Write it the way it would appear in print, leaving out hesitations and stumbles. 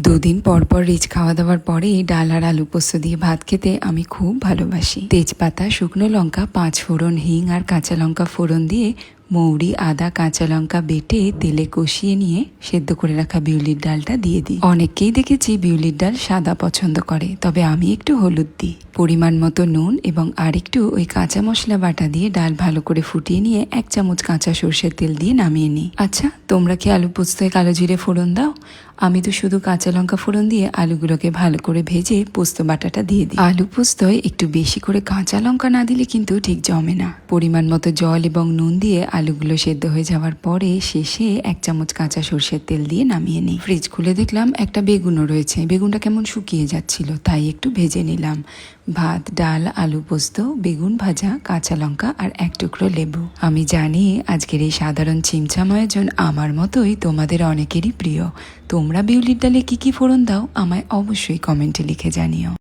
দুদিন পর পর রিচ খাওয়া দাওয়ার পরে ডাল আর আলু পোস্ত দিয়ে ভাত খেতে আমি খুব ভালোবাসি। তেজপাতা, শুকনো লঙ্কা, 5 ফোড়ন, হিং আর কাঁচা লঙ্কা ফোড়ন দিয়ে মৌরি, আদা, কাঁচা লঙ্কা বেটে তেলে কষিয়ে নিয়ে সেদ্ধ করে রাখা বিউলির ডালটা দিয়ে দিই। অনেককেই দেখেছি বিউলির ডাল সাদা পছন্দ করে, তবে আমি একটু হলুদ দিই। পরিমাণ মতো নুন এবং আরেকটু ওই কাঁচা মশলা বাটা দিয়ে ডাল ভালো করে ফুটিয়ে নিয়ে 1 চামচ কাঁচা সর্ষের তেল দিয়ে নামিয়ে নিই। আচ্ছা, তোমরা কি আলু পোস্তয় কালো জিরে ফোড়ন দাও? আমি তো শুধু কাঁচা লঙ্কা ফোড়ন দিয়ে আলুগুলোকে ভালো করে ভেজে পোস্ত বাটাটা দিয়ে দিই। আলু পোস্তয় একটু বেশি করে কাঁচা লঙ্কা না দিলে কিন্তু ঠিক জমে না। পরিমাণ মতো জল এবং নুন দিয়ে আলুগুলো সেদ্ধ হয়ে যাওয়ার পরে শেষে 1 চামচ কাঁচা সর্ষের তেল দিয়ে নামিয়ে নিই। ফ্রিজ খুলে দেখলাম একটা বেগুনও রয়েছে। বেগুনটা কেমন শুকিয়ে যাচ্ছিল, তাই একটু ভেজে নিলাম। ভাত, ডাল, আলু পোস্ত, বেগুন ভাজা, কাঁচা লঙ্কা আর 1 টুকরো লেবু। আমি জানি আজকের এই সাধারণ ছিমছাম আয়োজন আমার মতোই তোমাদের অনেকেরই প্রিয়। তোমরা বিউলির ডালে কি কি ফোড়ন দাও আমায় অবশ্যই কমেন্টে লিখে জানিও।